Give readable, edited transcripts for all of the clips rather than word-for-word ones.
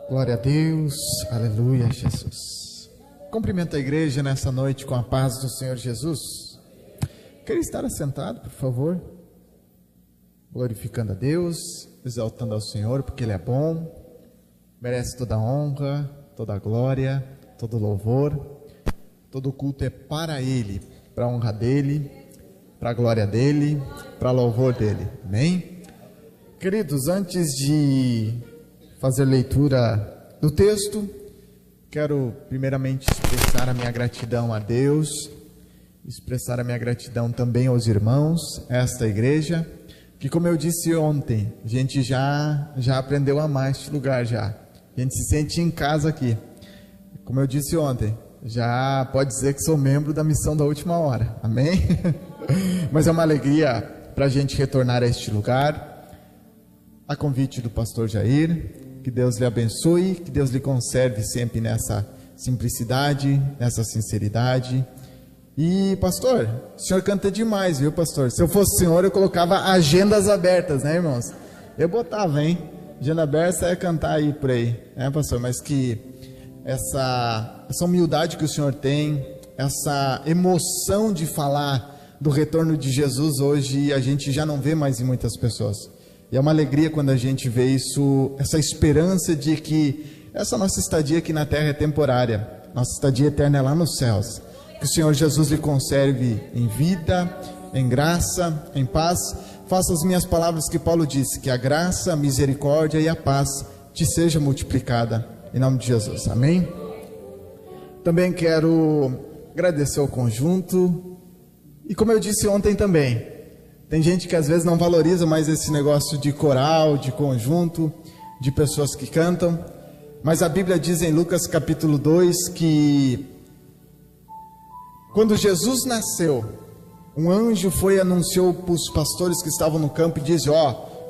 Glória a Deus, aleluia, Jesus. Cumprimento a igreja nessa noite com a paz do Senhor Jesus. Queria estar assentado, por favor, glorificando a Deus, exaltando ao Senhor, porque Ele é bom, merece toda a honra, toda a glória, todo o louvor. Todo o culto é para Ele, para a honra dEle, para a glória dEle, para o louvor dEle, amém? Queridos, antes de fazer leitura do texto, quero primeiramente expressar a minha gratidão a Deus, expressar a minha gratidão também aos irmãos, a esta igreja, que, como eu disse ontem, a gente já aprendeu a amar este lugar já. A gente se sente em casa aqui. Como eu disse ontem, já pode dizer que sou membro da missão da última hora, amém? Mas é uma alegria para a gente retornar a este lugar, a convite do pastor Jair. Que Deus lhe abençoe, que Deus lhe conserve sempre nessa simplicidade, nessa sinceridade. E pastor, o senhor canta demais, viu, pastor? Se eu fosse o senhor, eu colocava agendas abertas, né, irmãos? Eu botava, hein? Agenda aberta é cantar aí por aí, né, pastor? Mas que essa humildade que o senhor tem, essa emoção de falar do retorno de Jesus hoje, a gente já não vê mais em muitas pessoas. E é uma alegria quando a gente vê isso, essa esperança de que essa nossa estadia aqui na terra é temporária, nossa estadia eterna é lá nos céus. Que o Senhor Jesus lhe conserve em vida, em graça, em paz. Faça as minhas palavras que Paulo disse, que a graça, a misericórdia e a paz te seja multiplicada, em nome de Jesus, amém? Também quero agradecer ao conjunto, e como eu disse ontem também, tem gente que às vezes não valoriza mais esse negócio de coral, de conjunto, de pessoas que cantam. Mas a Bíblia diz em Lucas capítulo 2 que quando Jesus nasceu, um anjo foi e anunciou para os pastores que estavam no campo e disse: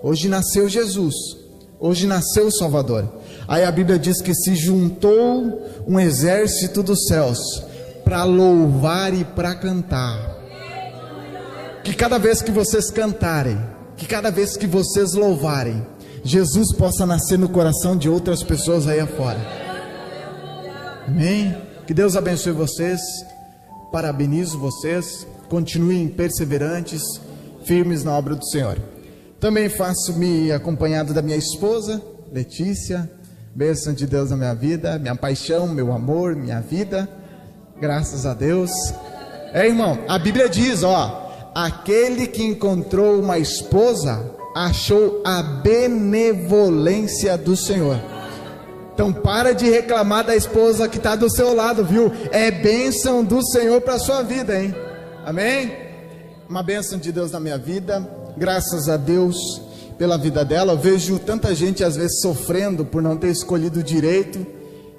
hoje nasceu Jesus, hoje nasceu o Salvador. Aí a Bíblia diz que se juntou um exército dos céus para louvar e para cantar. Que cada vez que vocês cantarem, que cada vez que vocês louvarem, Jesus possa nascer no coração de outras pessoas aí afora. Amém? Que Deus abençoe vocês, parabenizo vocês, continuem perseverantes, firmes na obra do Senhor. Também faço-me acompanhado da minha esposa, Letícia, bênção de Deus na minha vida, minha paixão, meu amor, minha vida, graças a Deus. Irmão, a Bíblia diz, aquele que encontrou uma esposa achou a benevolência do Senhor. Então para de reclamar da esposa que está do seu lado, viu? É bênção do Senhor para a sua vida, hein? Amém? Uma bênção de Deus na minha vida. Graças a Deus pela vida dela. Eu vejo tanta gente às vezes sofrendo por não ter escolhido direito,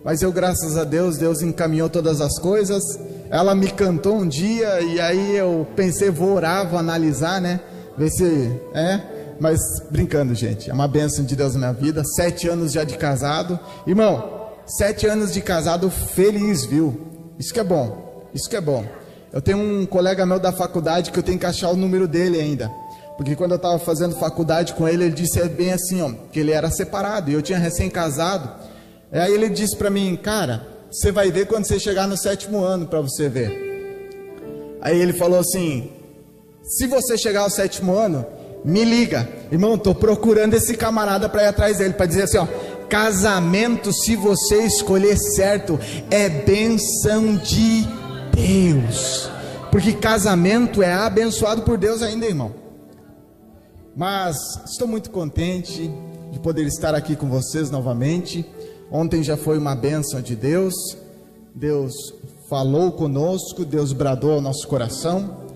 mas eu, graças a Deus, Deus encaminhou todas as coisas. Ela me cantou um dia e aí eu pensei, vou orar, vou analisar, né? Ver se mas brincando, gente, é uma bênção de Deus na minha vida. 7 anos já de casado. Irmão, 7 anos de casado feliz, viu? Isso que é bom, isso que é bom. Eu tenho um colega meu da faculdade que eu tenho que achar o número dele ainda. Porque quando eu estava fazendo faculdade com ele, ele disse bem assim, que ele era separado e eu tinha recém-casado. Aí ele disse para mim, cara, você vai ver quando você chegar no 7º ano para você ver. Aí ele falou assim, se você chegar ao 7º ano, me liga. Irmão, estou procurando esse camarada para ir atrás dele, para dizer assim, casamento, se você escolher certo, é bênção de Deus. Porque casamento é abençoado por Deus ainda, irmão. Mas estou muito contente de poder estar aqui com vocês novamente. Ontem já foi uma bênção de Deus. Deus falou conosco, Deus bradou ao nosso coração.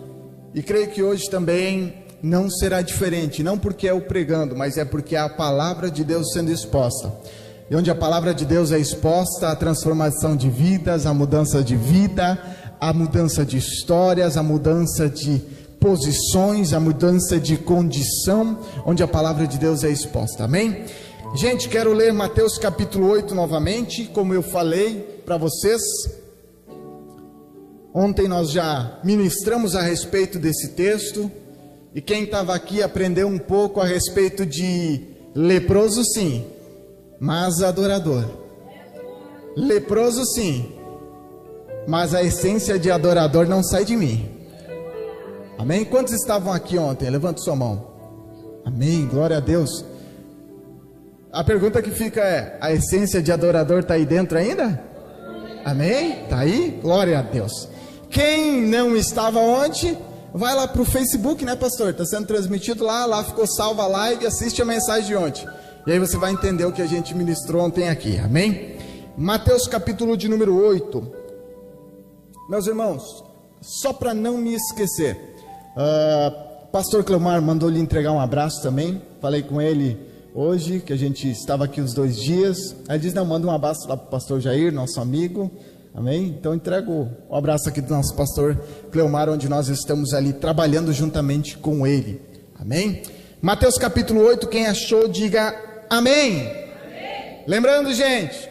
E creio que hoje também não será diferente. Não porque é o pregando, mas é porque é a palavra de Deus sendo exposta. E onde a palavra de Deus é exposta, a transformação de vidas, a mudança de vida, a mudança de histórias, a mudança de posições, a mudança de condição, onde a palavra de Deus é exposta. Amém? Gente, quero ler Mateus capítulo 8 novamente, como eu falei para vocês. Ontem nós já ministramos a respeito desse texto, e quem estava aqui aprendeu um pouco a respeito de leproso sim, mas adorador. Leproso sim, mas a essência de adorador não sai de mim. Amém? Quantos estavam aqui ontem? Levante sua mão. Amém, glória a Deus. A pergunta que fica é: a essência de adorador está aí dentro ainda? Amém? Está aí? Glória a Deus. Quem não estava ontem, vai lá para o Facebook, né, pastor? Está sendo transmitido lá ficou salva a live, assiste a mensagem de ontem. E aí você vai entender o que a gente ministrou ontem aqui, amém? Mateus capítulo de número 8. Meus irmãos, só para não me esquecer, pastor Cleomar mandou lhe entregar um abraço também. Falei com ele hoje, que a gente estava aqui os 2 dias. Aí diz: não, manda um abraço lá para o pastor Jair, nosso amigo. Amém? Então entrego o abraço aqui do nosso pastor Cleomar, onde nós estamos ali trabalhando juntamente com ele. Amém? Mateus capítulo 8, quem achou, diga amém. Amém. Lembrando, gente,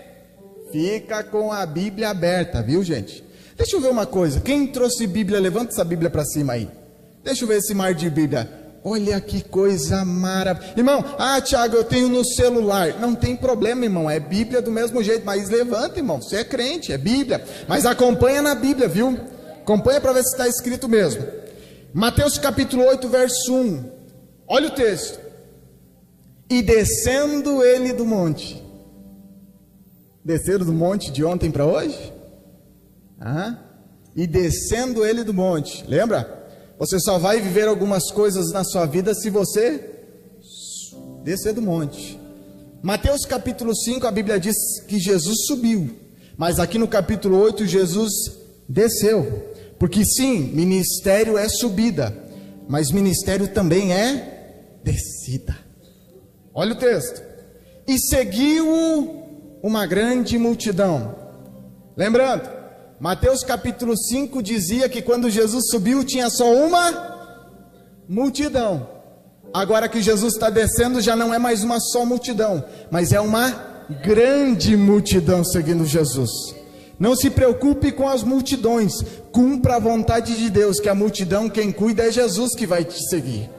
fica com a Bíblia aberta, viu, gente? Deixa eu ver uma coisa. Quem trouxe Bíblia, levanta essa Bíblia para cima aí. Deixa eu ver esse mar de Bíblia. Olha que coisa maravilhosa. Irmão, Tiago, eu tenho no celular. Não tem problema, irmão, é Bíblia do mesmo jeito. Mas levanta, irmão, você é crente, é Bíblia. Mas acompanha na Bíblia, viu? Acompanha para ver se está escrito mesmo. Mateus capítulo 8, verso 1. Olha o texto. E descendo ele do monte. Desceram do monte de ontem para hoje? E descendo ele do monte. Lembra? Você só vai viver algumas coisas na sua vida se você descer do monte. Mateus capítulo 5, a Bíblia diz que Jesus subiu. Mas aqui no capítulo 8, Jesus desceu. Porque sim, ministério é subida, mas ministério também é descida. Olha o texto. E seguiu uma grande multidão. Lembrando, Mateus capítulo 5 dizia que quando Jesus subiu tinha só uma multidão. Agora que Jesus está descendo já não é mais uma só multidão, mas é uma grande multidão seguindo Jesus. Não se preocupe com as multidões, cumpra a vontade de Deus, que a multidão quem cuida é Jesus que vai te seguir.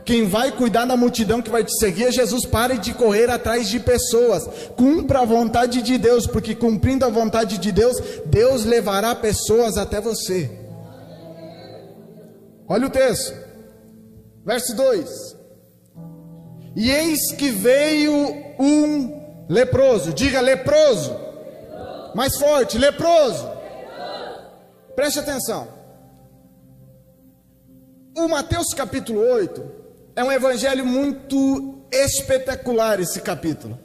Quem vai cuidar da multidão que vai te seguir é Jesus. Pare de correr atrás de pessoas. Cumpra a vontade de Deus, porque cumprindo a vontade de Deus, Deus levará pessoas até você. Olha o texto. Verso 2. E eis que veio um leproso. Diga leproso. Mais forte, leproso. Preste atenção. O Mateus capítulo 8 é um evangelho muito espetacular, esse capítulo.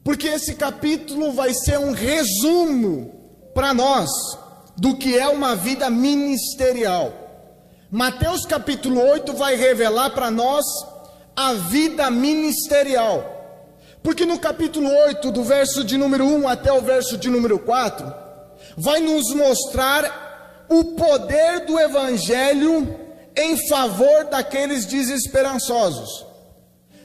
Porque esse capítulo vai ser um resumo para nós do que é uma vida ministerial. Mateus capítulo 8 vai revelar para nós a vida ministerial. Porque no capítulo 8, do verso de número 1 até o verso de número 4, vai nos mostrar o poder do evangelho em favor daqueles desesperançosos.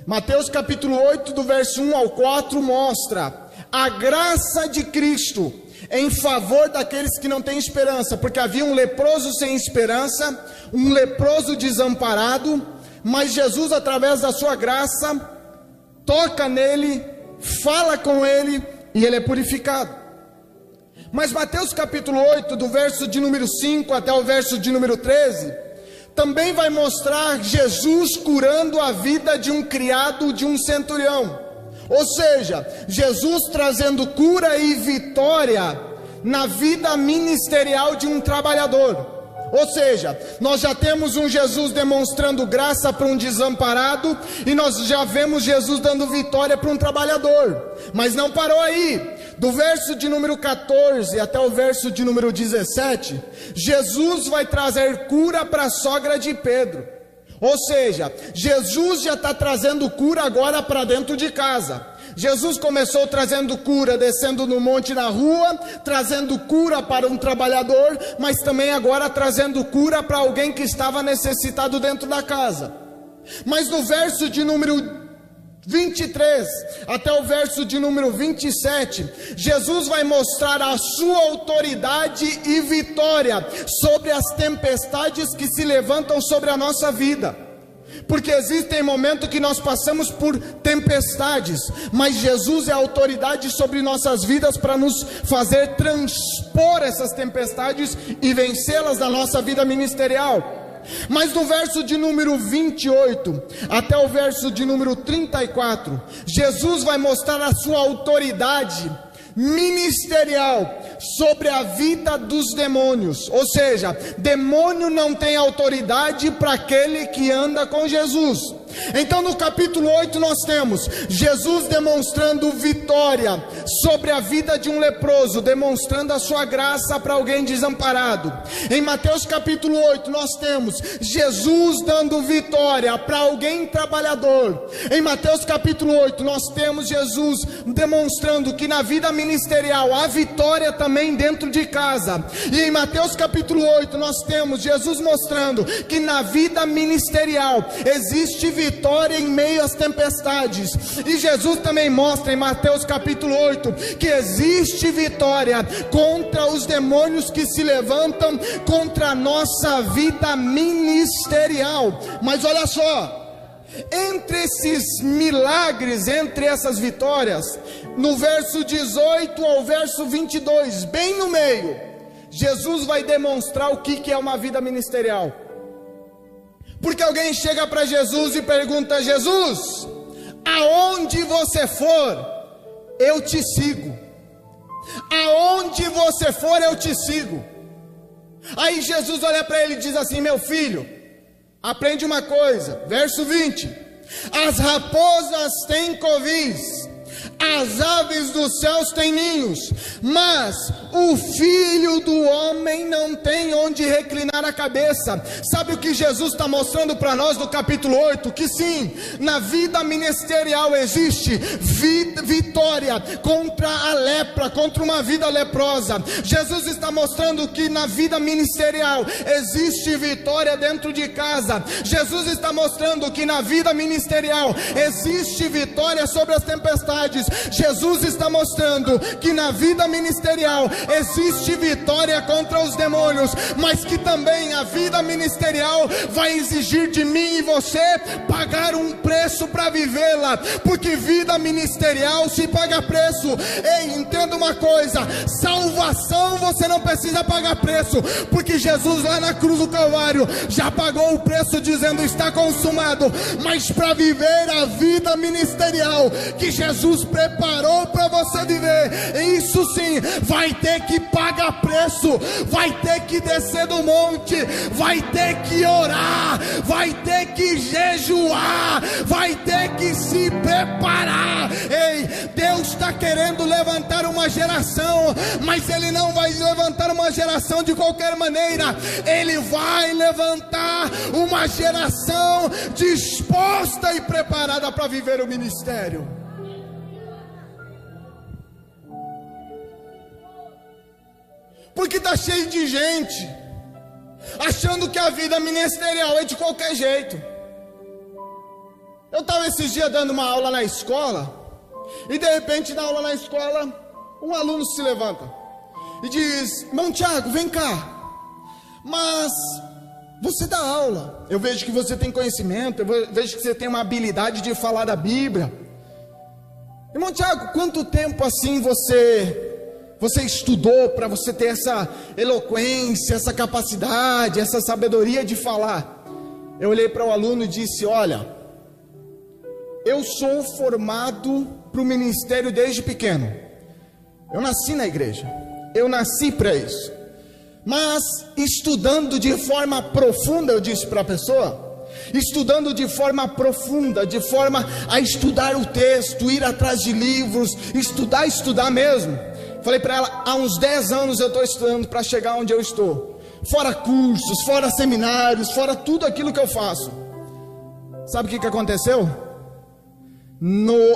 Mateus capítulo 8, do verso 1 ao 4, mostra a graça de Cristo em favor daqueles que não têm esperança, porque havia um leproso sem esperança, um leproso desamparado, mas Jesus, através da sua graça, toca nele, fala com ele e ele é purificado. Mas Mateus capítulo 8, do verso de número 5 até o verso de número 13, também vai mostrar Jesus curando a vida de um criado de um centurião. Ou seja, Jesus trazendo cura e vitória na vida ministerial de um trabalhador. Ou seja, nós já temos um Jesus demonstrando graça para um desamparado, e nós já vemos Jesus dando vitória para um trabalhador. Mas não parou aí. Do verso de número 14 até o verso de número 17, Jesus vai trazer cura para a sogra de Pedro. Ou seja, Jesus já está trazendo cura agora para dentro de casa. Jesus começou trazendo cura, descendo no monte na rua, trazendo cura para um trabalhador, mas também agora trazendo cura para alguém que estava necessitado dentro da casa. Mas no verso de número 23 até o verso de número 27, Jesus vai mostrar a sua autoridade e vitória sobre as tempestades que se levantam sobre a nossa vida. Porque existem momentos que nós passamos por tempestades, mas Jesus é a autoridade sobre nossas vidas para nos fazer transpor essas tempestades e vencê-las na nossa vida ministerial. Mas no verso de número 28 até o verso de número 34, Jesus vai mostrar a sua autoridade ministerial sobre a vida dos demônios. Ou seja, demônio não tem autoridade para aquele que anda com Jesus. Então no capítulo 8 nós temos Jesus demonstrando vitória sobre a vida de um leproso, demonstrando a sua graça para alguém desamparado. Em Mateus capítulo 8 nós temos Jesus dando vitória para alguém trabalhador. Em Mateus capítulo 8 nós temos Jesus demonstrando que na vida ministerial há vitória também dentro de casa. E em Mateus capítulo 8 nós temos Jesus mostrando que na vida ministerial existe vitória em meio às tempestades. E Jesus também mostra em Mateus capítulo 8 que existe vitória contra os demônios que se levantam contra a nossa vida ministerial. Mas olha só, entre esses milagres, entre essas vitórias, no verso 18 ao verso 22, bem no meio, Jesus vai demonstrar o que é uma vida ministerial. Porque alguém chega para Jesus e pergunta: Jesus, aonde você for, eu te sigo. Aonde você for, eu te sigo. Aí Jesus olha para ele e diz assim: meu filho, aprende uma coisa, verso 20: as raposas têm covis, as aves dos céus têm ninhos, mas o Filho do Homem não tem onde reclinar a cabeça. Sabe o que Jesus está mostrando para nós no capítulo 8? Que sim, na vida ministerial existe vitória contra a lepra, contra uma vida leprosa. Jesus está mostrando que na vida ministerial existe vitória dentro de casa. Jesus está mostrando que na vida ministerial existe vitória sobre as tempestades. Jesus está mostrando que na vida ministerial existe vitória contra os demônios, mas que também a vida ministerial vai exigir de mim e você pagar um preço para vivê-la, porque vida ministerial se paga preço. Ei, entenda uma coisa: salvação você não precisa pagar preço, porque Jesus lá na cruz do Calvário já pagou o preço dizendo está consumado. Mas para viver a vida ministerial que Jesus preparou para você viver, isso sim vai ter que pagar preço, vai ter que descer do monte, vai ter que orar, vai ter que jejuar, vai ter que se preparar. Ei, Deus está querendo levantar uma geração, mas Ele não vai levantar uma geração de qualquer maneira. Ele vai levantar uma geração disposta e preparada para viver o ministério. Porque está cheio de gente achando que a vida ministerial é de qualquer jeito. Eu estava esses dias dando uma aula na escola, e de repente na aula na escola um aluno se levanta e diz: irmão Tiago, vem cá, mas você dá aula, eu vejo que você tem conhecimento, eu vejo que você tem uma habilidade de falar da Bíblia. Irmão Tiago, quanto tempo assim você estudou para você ter essa eloquência, essa capacidade, essa sabedoria de falar? Eu olhei para o aluno e disse: olha, eu sou formado para o ministério desde pequeno. Eu nasci na igreja, eu nasci para isso. Mas estudando de forma profunda, eu disse para a pessoa, estudando de forma profunda, de forma a estudar o texto, ir atrás de livros, estudar mesmo. Falei para ela: há uns 10 anos eu estou estudando para chegar onde eu estou. Fora cursos, fora seminários, fora tudo aquilo que eu faço. Sabe o que aconteceu?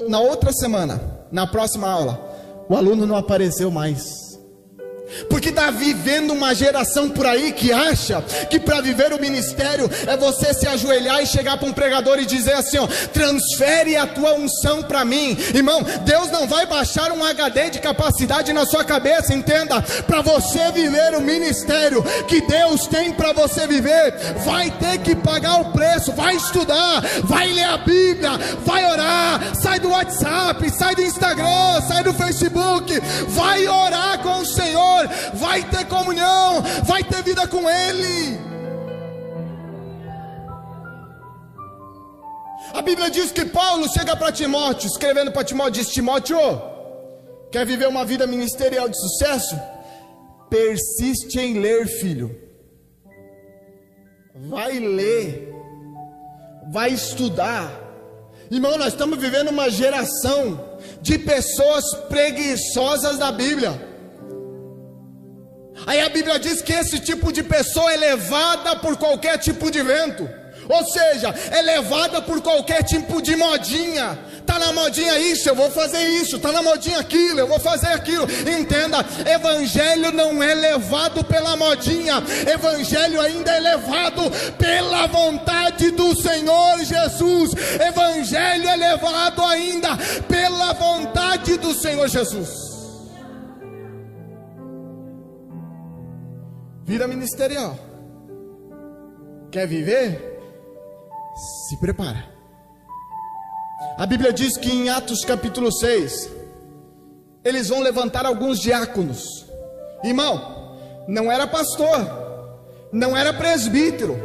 Na outra semana, na próxima aula, o aluno não apareceu mais. Porque está vivendo uma geração por aí que acha que para viver o ministério é você se ajoelhar e chegar para um pregador e dizer assim, ó, transfere a tua unção para mim. Irmão, Deus não vai baixar um HD de capacidade na sua cabeça, entenda. Para você viver o ministério que Deus tem para você viver, vai ter que pagar o preço, vai estudar, vai ler a Bíblia, vai orar, sai do WhatsApp, sai do Instagram, sai do Facebook, vai orar com o Senhor, vai ter comunhão, vai ter vida com Ele. A Bíblia diz que Paulo chega para Timóteo, escrevendo para Timóteo, diz: Timóteo, quer viver uma vida ministerial de sucesso? Persiste em ler, filho. Vai ler, vai estudar. Irmão, nós estamos vivendo uma geração de pessoas preguiçosas da Bíblia. Aí a Bíblia diz que esse tipo de pessoa é levada por qualquer tipo de vento. Ou seja, é levada por qualquer tipo de modinha. Está na modinha isso, eu vou fazer isso. Está na modinha aquilo, eu vou fazer aquilo. Entenda, evangelho não é levado pela modinha. Evangelho ainda é levado pela vontade do Senhor Jesus. Evangelho é levado ainda pela vontade do Senhor Jesus. Vida ministerial. Quer viver? Se prepara. A Bíblia diz que em Atos capítulo 6, eles vão levantar alguns diáconos. Irmão, não era pastor, não era presbítero,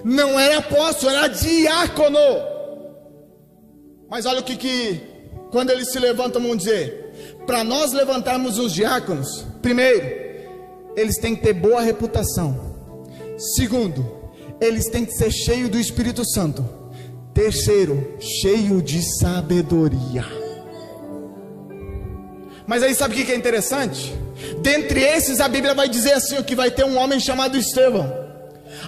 não era apóstolo, era diácono. Mas olha o que quando eles se levantam vão dizer: para nós levantarmos os diáconos, primeiro, eles têm que ter boa reputação. Segundo, eles têm que ser cheios do Espírito Santo. Terceiro, cheio de sabedoria. Mas aí sabe o que é interessante? Dentre esses a Bíblia vai dizer assim, que vai ter um homem chamado Estevão.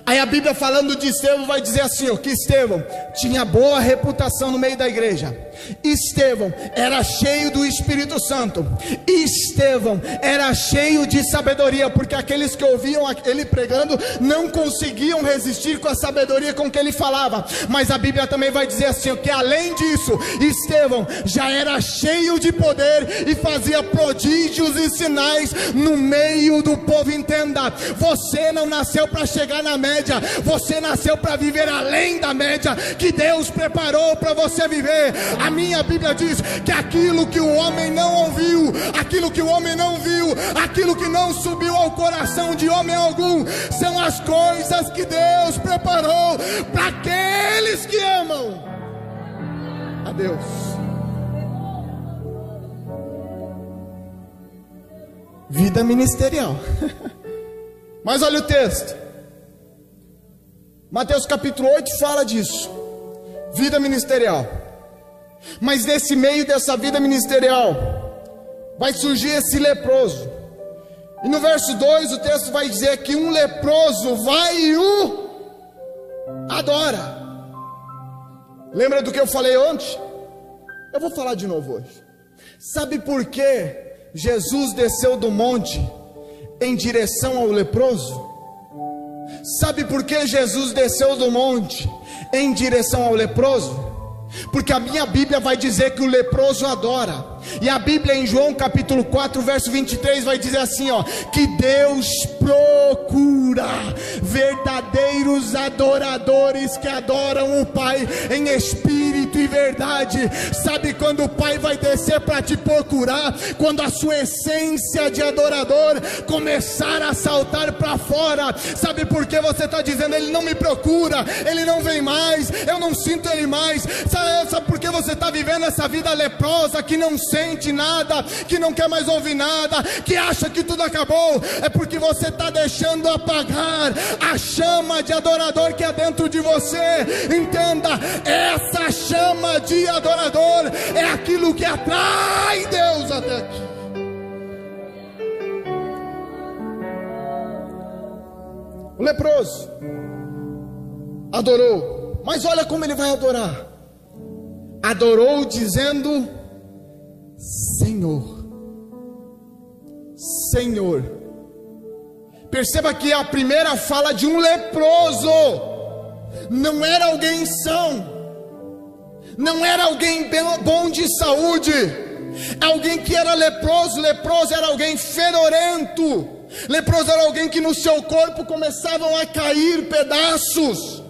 Aí a Bíblia falando de Estevão vai dizer assim, que Estevão tinha boa reputação no meio da igreja. Estevão era cheio do Espírito Santo. Estevão era cheio de sabedoria, porque aqueles que ouviam ele pregando não conseguiam resistir com a sabedoria com que ele falava. Mas a Bíblia também vai dizer assim, que além disso, Estevão já era cheio de poder e fazia prodígios e sinais no meio do povo. Entenda, você não nasceu para chegar na média, você nasceu para viver além da média que Deus preparou para você viver. A minha Bíblia diz que aquilo que o homem não ouviu, aquilo que o homem não viu, aquilo que não subiu ao coração de homem algum, são as coisas que Deus preparou para aqueles que amam a Deus. Vida ministerial. Mas olha o texto. Mateus capítulo 8 fala disso. Vida ministerial. Mas nesse meio dessa vida ministerial vai surgir esse leproso. E no verso 2 o texto vai dizer que um leproso vai e o adora. Lembra do que eu falei ontem? Eu vou falar de novo hoje. Sabe por que Jesus desceu do monte em direção ao leproso? Sabe por que Jesus desceu do monte em direção ao leproso? Porque a minha Bíblia vai dizer que o leproso adora. E a Bíblia em João capítulo 4 verso 23 vai dizer assim, que Deus procura verdadeiros adoradores que adoram o Pai em espírito e verdade. Sabe quando o Pai vai descer para te procurar? Quando a sua essência de adorador começar a saltar para fora. Sabe por que você está dizendo, ele não me procura, ele não vem mais, eu não sinto ele mais? Sabe por que você está vivendo essa vida leprosa, que não sente nada, que não quer mais ouvir nada, que acha que tudo acabou? É porque você está deixando apagar a chama de adorador que é dentro de você. Entenda, essa chama de adorador é aquilo que atrai Deus até aqui. O leproso adorou, mas olha como ele vai adorar. Adorou dizendo: Senhor, Senhor. Perceba que a primeira fala de um leproso, não era alguém são, não era alguém bom de saúde, alguém que era leproso. Leproso era alguém fedorento, leproso era alguém que no seu corpo começavam a cair pedaços.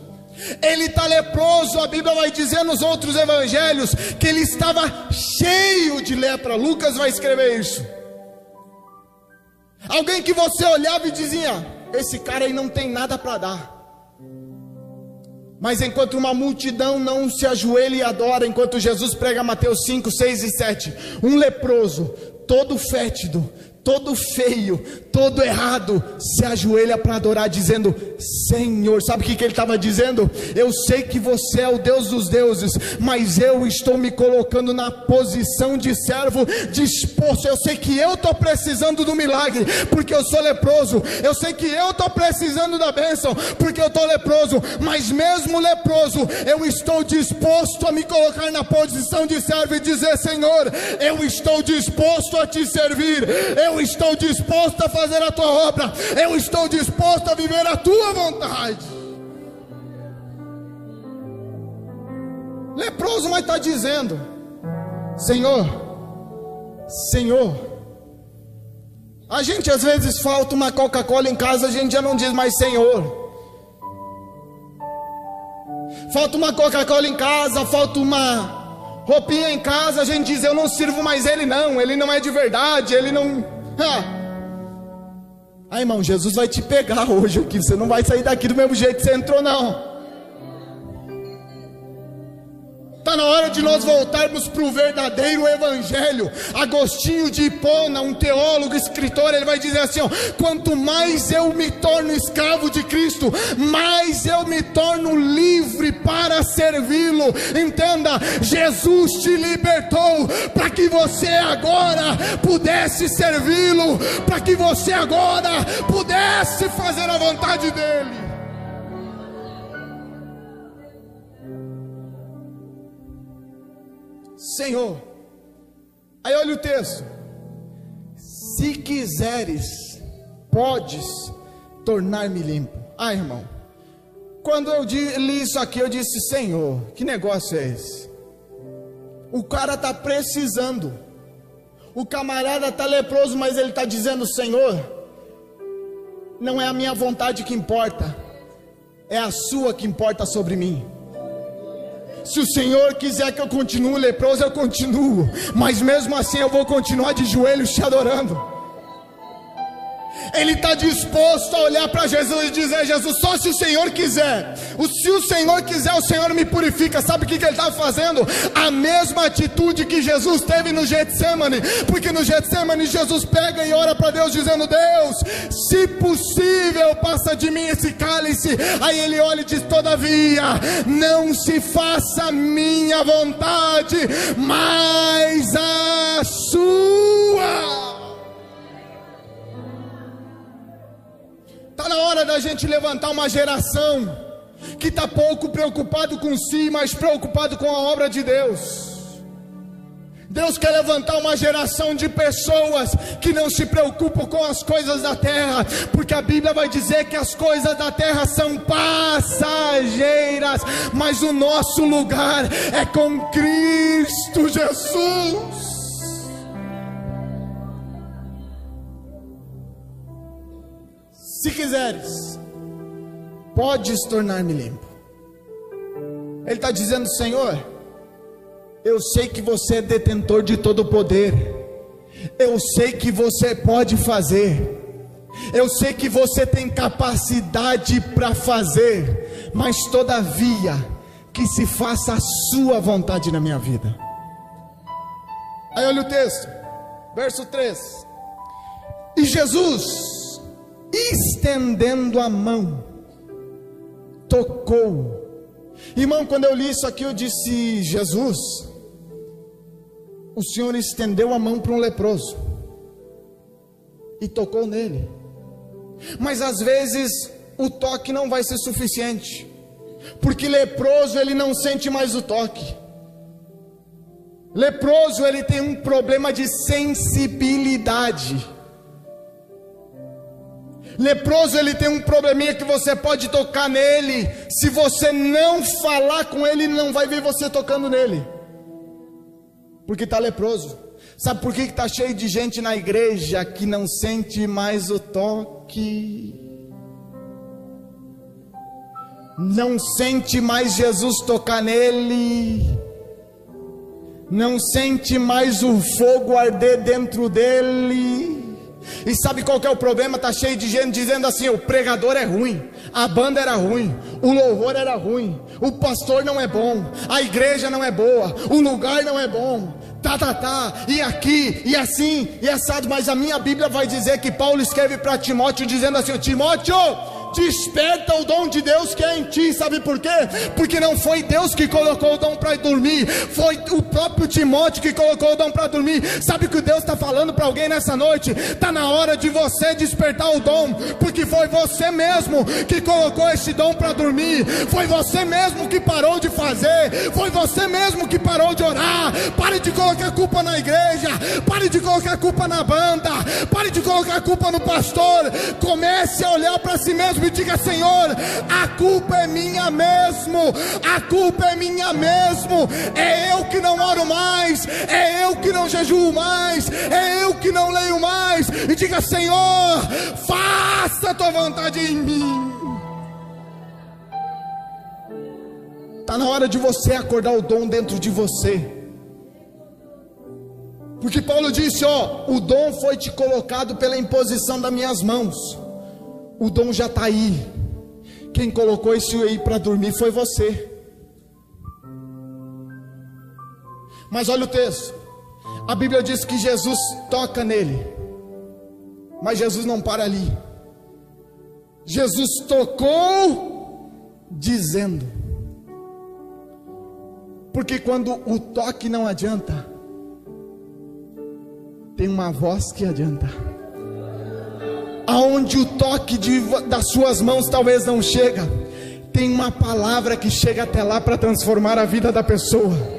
Ele está leproso, a Bíblia vai dizer nos outros evangelhos que ele estava cheio de lepra. Lucas vai escrever isso. Alguém que você olhava e dizia: esse cara aí não tem nada para dar. Mas enquanto uma multidão não se ajoelha e adora, enquanto Jesus prega Mateus 5, 6 e 7, um leproso, todo fétido, todo feio, todo errado, se ajoelha para adorar, dizendo: Senhor. Sabe o que ele estava dizendo? Eu sei que você é o Deus dos deuses, mas eu estou me colocando na posição de servo disposto. Eu sei que eu estou precisando do milagre, porque eu sou leproso. Eu sei que eu estou precisando da bênção, porque eu estou leproso. Mas mesmo leproso, eu estou disposto a me colocar na posição de servo e dizer: Senhor, eu estou disposto a te servir. Eu estou disposto a fazer a tua obra. Eu estou disposto a viver a tua vontade. Leproso, mas está dizendo: Senhor, Senhor. A gente às vezes falta uma Coca-Cola em casa, a gente já não diz mais Senhor. Falta uma Coca-Cola em casa, falta uma roupinha em casa, a gente diz: eu não sirvo mais ele não é de verdade, ele não... Ah, irmão, Jesus vai te pegar hoje aqui. Você não vai sair daqui do mesmo jeito que você entrou, não. Está na hora de nós voltarmos para o verdadeiro evangelho. Agostinho de Hipona, um teólogo, escritor, ele vai dizer assim, ó: quanto mais eu me torno escravo de Cristo, mais eu me torno livre para servi-lo. Entenda, Jesus te libertou para que você agora pudesse servi-lo, para que você agora pudesse fazer a vontade dele. Senhor, aí olha o texto: se quiseres, podes tornar-me limpo. Ah, irmão, quando eu li isso aqui, eu disse: Senhor, que negócio é esse? O cara está precisando, o camarada está leproso, mas ele está dizendo: Senhor, não é a minha vontade que importa, é a sua que importa sobre mim. Se o Senhor quiser que eu continue leproso, eu continuo, mas mesmo assim eu vou continuar de joelhos te adorando. Ele está disposto a olhar para Jesus e dizer: Jesus, só se o Senhor quiser. Se o Senhor quiser, o Senhor me purifica. Sabe o que ele está fazendo? A mesma atitude que Jesus teve no Getsemane. Porque no Getsemane Jesus pega e ora para Deus dizendo: Deus, se possível, passa de mim esse cálice. Aí ele olha e diz: todavia, não se faça a minha vontade, mas a sua. Está na hora da gente levantar uma geração que está pouco preocupado com si, mas preocupado com a obra de Deus. Deus quer levantar uma geração de pessoas que não se preocupam com as coisas da terra, porque a Bíblia vai dizer que as coisas da terra são passageiras, mas o nosso lugar é com Cristo Jesus. Se quiseres, podes tornar-me limpo. Ele está dizendo: Senhor, eu sei que você é detentor de todo o poder, eu sei que você pode fazer, eu sei que você tem capacidade para fazer, mas todavia, que se faça a sua vontade na minha vida. Aí olha o texto, verso 3: e Jesus, estendendo a mão, tocou. Irmão, quando eu li isso aqui, eu disse: Jesus, o Senhor estendeu a mão para um leproso e tocou nele. Mas às vezes o toque não vai ser suficiente, porque leproso ele não sente mais o toque. Leproso ele tem um problema de sensibilidade. Leproso, ele tem um probleminha que você pode tocar nele, se você não falar com ele, ele não vai ver você tocando nele, porque está leproso. Sabe por que está cheio de gente na igreja que não sente mais o toque? Não sente mais Jesus tocar nele, não sente mais o fogo arder dentro dele. E sabe qual que é o problema? Está cheio de gente dizendo assim: o pregador é ruim, a banda era ruim, o louvor era ruim, o pastor não é bom, a igreja não é boa, o lugar não é bom, e aqui, e assim, e assado. Mas a minha Bíblia vai dizer que Paulo escreve para Timóteo dizendo assim: Timóteo, desperta o dom de Deus que é em ti. Sabe por quê? Porque não foi Deus que colocou o dom para dormir, foi o próprio Timóteo que colocou o dom para dormir. Sabe o que Deus está falando para alguém nessa noite? Está na hora de você despertar o dom, porque foi você mesmo que colocou esse dom para dormir, foi você mesmo que parou de fazer, foi você mesmo que parou de orar. Pare de colocar culpa na igreja, pare de colocar culpa na banda, pare de colocar culpa no pastor. Comece a olhar para si mesmo e diga: Senhor, a culpa é minha mesmo, a culpa é minha mesmo. É eu que não oro mais, é eu que não jejuo mais, é eu que não leio mais. E diga: Senhor, faça a tua vontade em mim. Está na hora de você acordar o dom dentro de você, porque Paulo disse: o dom foi te colocado pela imposição das minhas mãos. O dom já está aí. Quem colocou isso aí para dormir foi você. Mas olha o texto. A Bíblia diz que Jesus toca nele, mas Jesus não para ali. Jesus tocou dizendo, porque quando o toque não adianta, tem uma voz que adianta. Aonde o toque das suas mãos talvez não chega, tem uma palavra que chega até lá para transformar a vida da pessoa.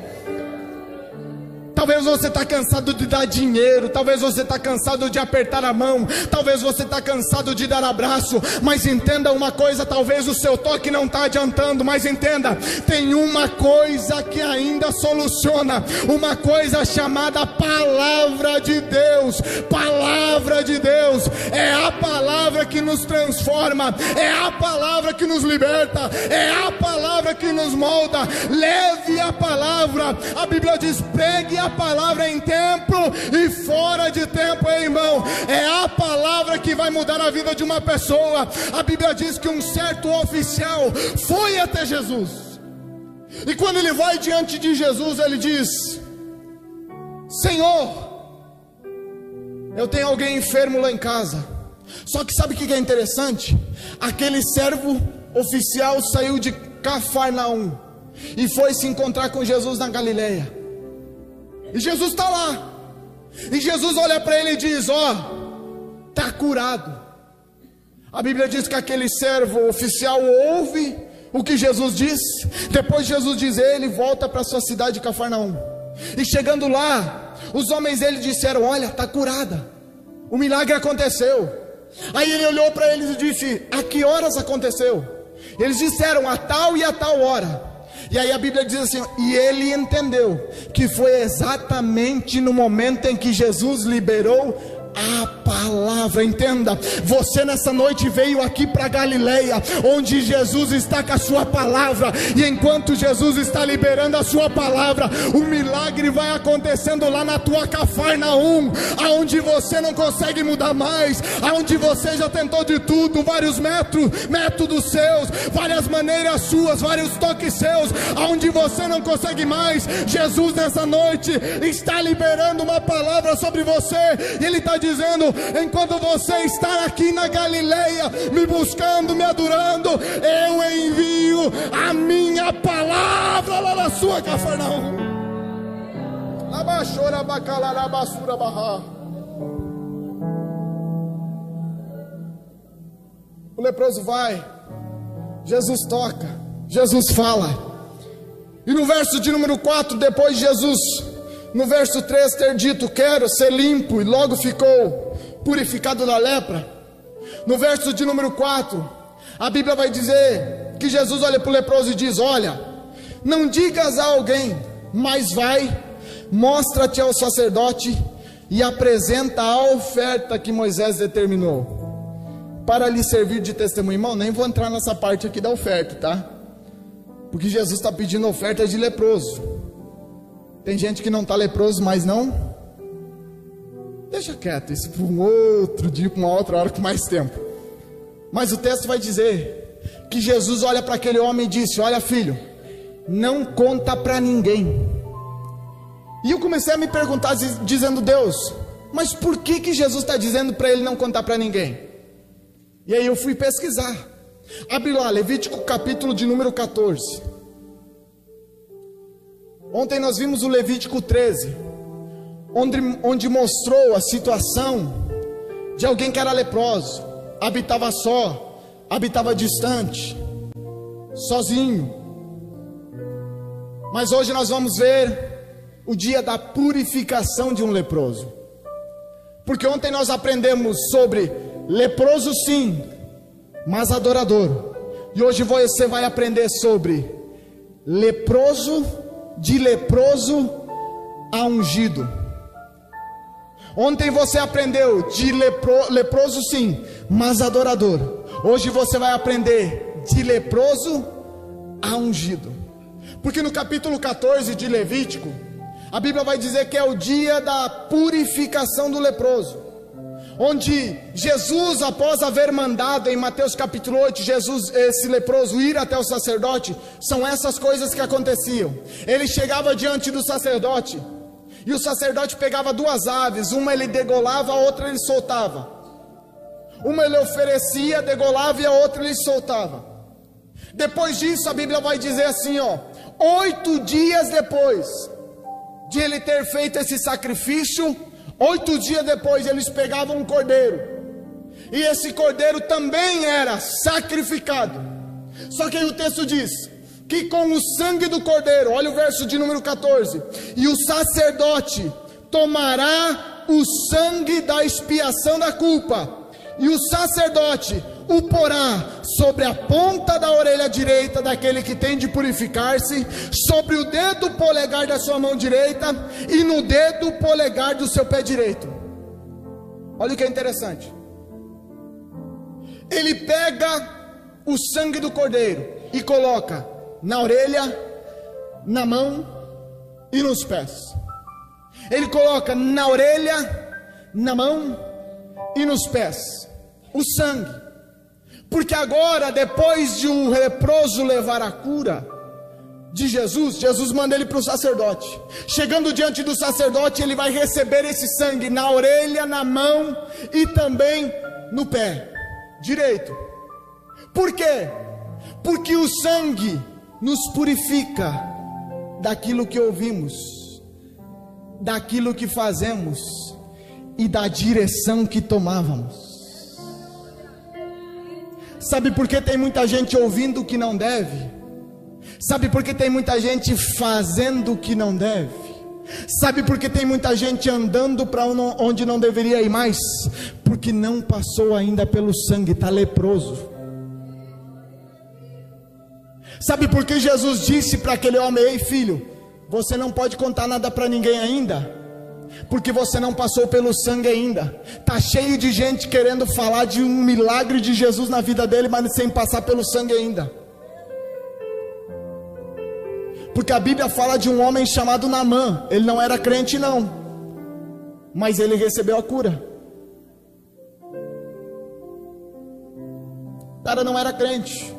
Talvez você está cansado de dar dinheiro, talvez você está cansado de apertar a mão, talvez você está cansado de dar abraço, mas entenda uma coisa: talvez o seu toque não está adiantando, mas entenda, tem uma coisa que ainda soluciona, uma coisa chamada palavra de Deus. Palavra de Deus é a palavra que nos transforma, é a palavra que nos liberta, é a palavra que nos molda. Leve a palavra. A Bíblia diz: pregue a palavra em tempo e fora de tempo, irmão. É a palavra que vai mudar a vida de uma pessoa. A Bíblia diz que um certo oficial foi até Jesus, e quando ele vai diante de Jesus, ele diz: Senhor, eu tenho alguém enfermo lá em casa. Só que sabe o que é interessante? Aquele servo oficial saiu de Cafarnaum e foi se encontrar com Jesus na Galileia. E Jesus está lá, e Jesus olha para ele e diz: está curado. A Bíblia diz que aquele servo oficial ouve o que Jesus diz. Depois Jesus diz: ele volta para sua cidade de Cafarnaum. E chegando lá, os homens dele disseram: olha, está curada, o milagre aconteceu. Aí ele olhou para eles e disse: a que horas aconteceu? Eles disseram: a tal e a tal hora. E aí a Bíblia diz assim: e ele entendeu que foi exatamente no momento em que Jesus liberou a palavra. Entenda, você nessa noite veio aqui para Galileia, onde Jesus está com a sua palavra, e enquanto Jesus está liberando a sua palavra, o milagre vai acontecendo lá na tua Cafarnaum, aonde você não consegue mudar mais, aonde você já tentou de tudo, vários métodos seus, várias maneiras suas, vários toques seus, aonde você não consegue mais. Jesus nessa noite está liberando uma palavra sobre você, e Ele está dizendo: enquanto você está aqui na Galileia, me buscando, me adorando, eu envio a minha palavra lá na sua Cafarnaum. O leproso vai, Jesus toca, Jesus fala. E no verso de número 4, depois de Jesus, no verso 3, ter dito: quero ser limpo, e logo ficou purificado da lepra, No verso de número 4, a Bíblia vai dizer que Jesus olha para o leproso e diz: olha, não digas a alguém, mas vai, mostra-te ao sacerdote e apresenta a oferta que Moisés determinou para lhe servir de testemunho. Irmão, nem vou entrar nessa parte aqui da oferta, tá? Porque Jesus está pedindo oferta de leproso. Tem gente que não está leproso, mas não. Deixa quieto, isso para um outro dia, para uma outra hora com mais tempo. Mas o texto vai dizer que Jesus olha para aquele homem e disse: olha, filho, não conta para ninguém. E eu comecei a me perguntar, dizendo: Deus, mas por que Jesus está dizendo para ele não contar para ninguém? E aí eu fui pesquisar. Abre lá, Levítico capítulo de número 14. Ontem nós vimos o Levítico 13, onde mostrou a situação de alguém que era leproso, habitava só, habitava distante, sozinho. Mas hoje nós vamos ver o dia da purificação de um leproso. Porque ontem nós aprendemos sobre leproso sim, mas adorador. E hoje você vai aprender sobre leproso, de leproso a ungido. Ontem você aprendeu de leproso sim, mas adorador. Hoje você vai aprender de leproso a ungido. Porque no capítulo 14 de Levítico, a Bíblia vai dizer que é o dia da purificação do leproso, onde Jesus, após haver mandado em Mateus capítulo 8, esse leproso ir até o sacerdote, são essas coisas que aconteciam. Ele chegava diante do sacerdote, e o sacerdote pegava 2 aves, uma ele degolava, a outra ele soltava. Uma ele oferecia, degolava, e a outra ele soltava. Depois disso a Bíblia vai dizer assim, 8 dias depois de ele ter feito esse sacrifício, 8 dias depois eles pegavam um cordeiro, e esse cordeiro também era sacrificado. Só que aí o texto diz que com o sangue do cordeiro, olha o verso de número 14, e o sacerdote tomará o sangue da expiação da culpa, e o sacerdote o porá sobre a ponta da orelha direita daquele que tem de purificar-se, sobre o dedo polegar da sua mão direita e no dedo polegar do seu pé direito. Olha o que é interessante. Ele pega o sangue do cordeiro e coloca na orelha, na mão e nos pés. Ele coloca na orelha, na mão e nos pés o sangue, porque agora, depois de um leproso levar a cura de Jesus, Jesus manda ele para o sacerdote. Chegando diante do sacerdote, ele vai receber esse sangue na orelha, na mão e também no pé direito. Por quê? Porque o sangue nos purifica daquilo que ouvimos, daquilo que fazemos e da direção que tomávamos. Sabe por que tem muita gente ouvindo o que não deve? Sabe por que tem muita gente fazendo o que não deve? Sabe por que tem muita gente andando para onde não deveria ir mais? Porque não passou ainda pelo sangue, está leproso. Sabe por que Jesus disse para aquele homem: ei filho, você não pode contar nada para ninguém ainda? Porque você não passou pelo sangue ainda. Está cheio de gente querendo falar de um milagre de Jesus na vida dele, mas sem passar pelo sangue ainda. Porque a Bíblia fala de um homem chamado Naamã. Ele não era crente não, mas ele recebeu a cura. O cara não era crente.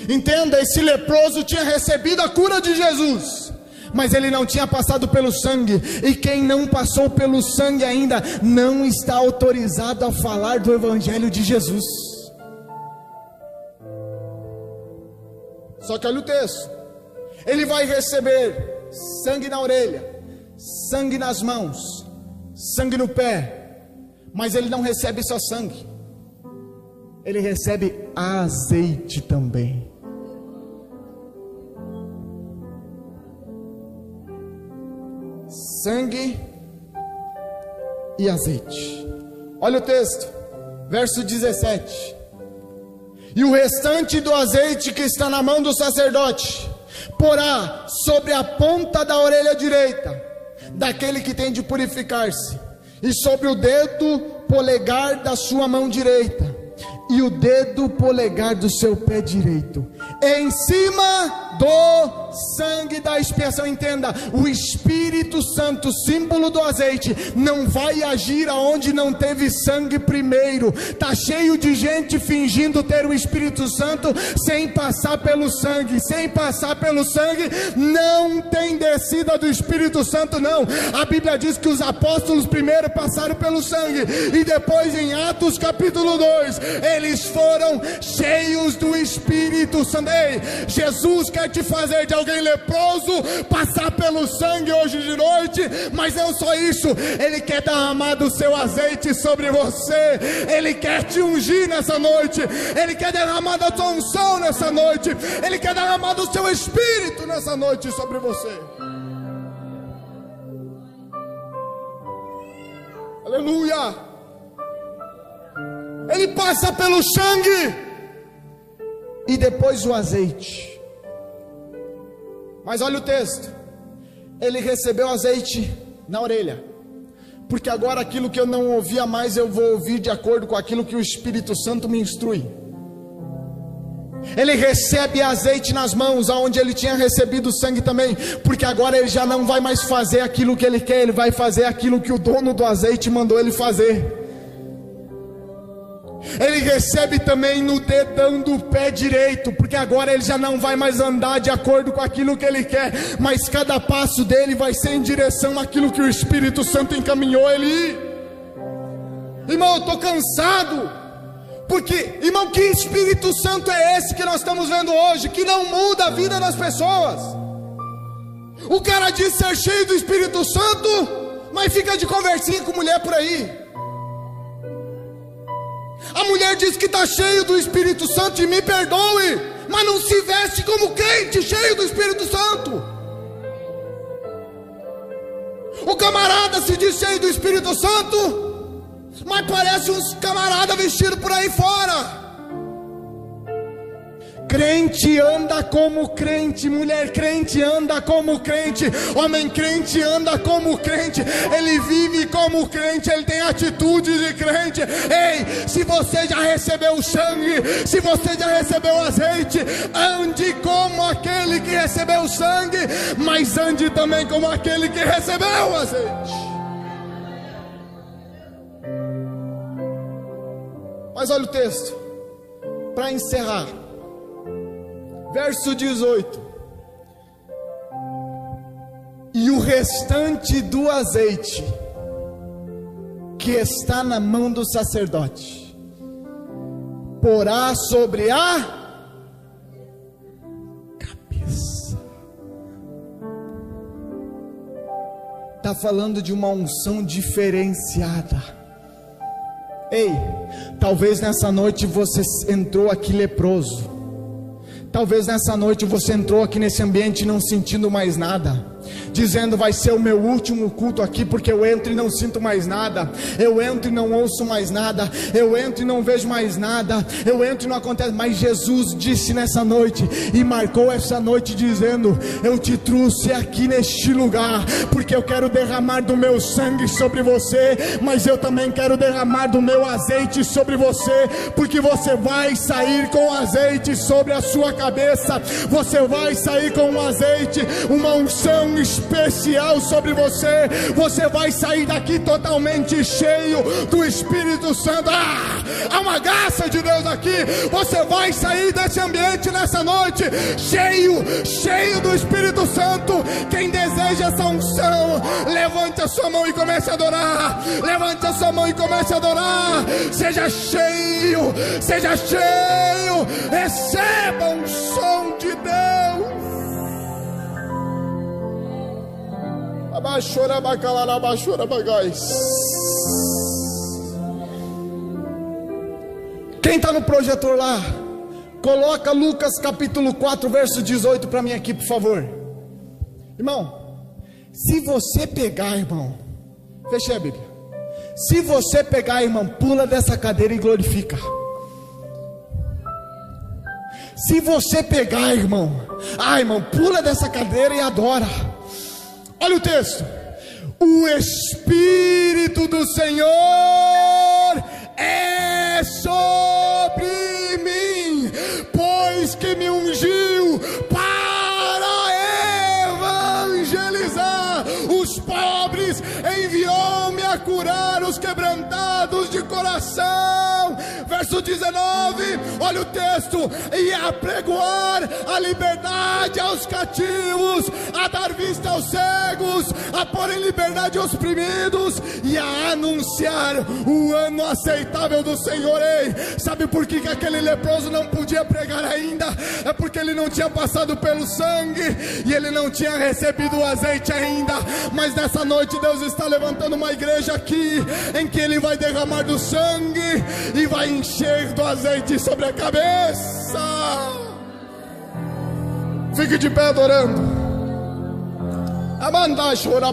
Entenda, esse leproso tinha recebido a cura de Jesus, mas ele não tinha passado pelo sangue. E quem não passou pelo sangue ainda não está autorizado a falar do evangelho de Jesus. Só que olha o texto. Ele vai receber sangue na orelha, sangue nas mãos, sangue no pé. Mas ele não recebe só sangue, ele recebe azeite também. Sangue e azeite. Olha o texto. Verso 17: e o restante do azeite que está na mão do sacerdote porá sobre a ponta da orelha direita daquele que tem de purificar-se, e sobre o dedo polegar da sua mão direita, e o dedo polegar do seu pé direito, em cima do sangue da expiação. Entenda, o Espírito Santo, símbolo do azeite, não vai agir aonde não teve sangue primeiro. Está cheio de gente fingindo ter o Espírito Santo sem passar pelo sangue. Sem passar pelo sangue não tem descida do Espírito Santo, não. A Bíblia diz que os apóstolos primeiro passaram pelo sangue, e depois em Atos capítulo 2 eles foram cheios do Espírito Santo. Ei, Jesus quer te fazer de alguém leproso passar pelo sangue hoje de noite, mas não só isso, Ele quer derramar do seu azeite sobre você. Ele quer te ungir nessa noite, Ele quer derramar da sua unção nessa noite, Ele quer derramar do seu Espírito nessa noite sobre você. Aleluia! Ele passa pelo sangue e depois o azeite. Mas olha o texto: ele recebeu azeite na orelha, porque agora aquilo que eu não ouvia mais, eu vou ouvir de acordo com aquilo que o Espírito Santo me instrui. Ele recebe azeite nas mãos, aonde ele tinha recebido sangue também, porque agora ele já não vai mais fazer aquilo que ele quer, ele vai fazer aquilo que o dono do azeite mandou ele fazer. Ele recebe também no dedão do pé direito, porque agora ele já não vai mais andar de acordo com aquilo que ele quer, mas cada passo dele vai ser em direção àquilo que o Espírito Santo encaminhou ele ir. Irmão, eu estou cansado, porque, irmão, que Espírito Santo é esse que nós estamos vendo hoje, que não muda a vida das pessoas? O cara diz ser cheio do Espírito Santo, mas fica de conversinha com mulher por aí. A mulher diz que está cheio do Espírito Santo, e me perdoe, mas não se veste como crente cheio do Espírito Santo. O camarada se diz cheio do Espírito Santo, mas parece uns camarada vestido por aí fora. Crente anda como crente, mulher crente anda como crente, homem crente anda como crente, ele vive como crente, ele tem atitude de crente. Ei, se você já recebeu o sangue, se você já recebeu o azeite, ande como aquele que recebeu o sangue, mas ande também como aquele que recebeu o azeite. Mas olha o texto, para encerrar. Verso 18: e o restante do azeite que está na mão do sacerdote porá sobre a cabeça. Está falando de uma unção diferenciada. Ei, talvez nessa noite você entrou aqui leproso. Talvez nessa noite você entrou aqui nesse ambiente não sentindo mais nada, dizendo: vai ser o meu último culto aqui, porque eu entro e não sinto mais nada, eu entro e não ouço mais nada, eu entro e não vejo mais nada, eu entro e não acontece. Mas Jesus disse nessa noite, e marcou essa noite dizendo: eu te trouxe aqui neste lugar, porque eu quero derramar do meu sangue sobre você, mas eu também quero derramar do meu azeite sobre você, porque você vai sair com azeite sobre a sua cabeça, você vai sair com um azeite, uma unção especial sobre você, você vai sair daqui totalmente cheio do Espírito Santo. Há uma graça de Deus aqui, você vai sair desse ambiente nessa noite, cheio do Espírito Santo. Quem deseja essa unção, levante a sua mão e comece a adorar, levante a sua mão e comece a adorar, seja cheio, receba a unção de Deus. Quem está no projetor lá, coloca Lucas capítulo 4 verso 18 para mim aqui, por favor. Irmão, se você pegar, irmão, feche a Bíblia, Se você pegar, irmão, pula dessa cadeira e glorifica. Se você pegar, irmão, irmão, pula dessa cadeira e adora. Olha o texto: o Espírito do Senhor é sobre mim, pois que me ungiu para evangelizar os pobres, enviou-me a curar os quebrantados de coração. Verso 19, olha o texto: e a pregoar a liberdade aos cativos, a dar vista aos cegos, a pôr em liberdade os oprimidos, e a anunciar o ano aceitável do Senhor. Ei, sabe por que aquele leproso não podia pregar ainda? É porque ele não tinha passado pelo sangue, e ele não tinha recebido o azeite ainda. Mas nessa noite Deus está levantando uma igreja aqui, em que Ele vai derramar do sangue e vai encher do azeite sobre a cabeça. Fique de pé adorando. Amanda chora.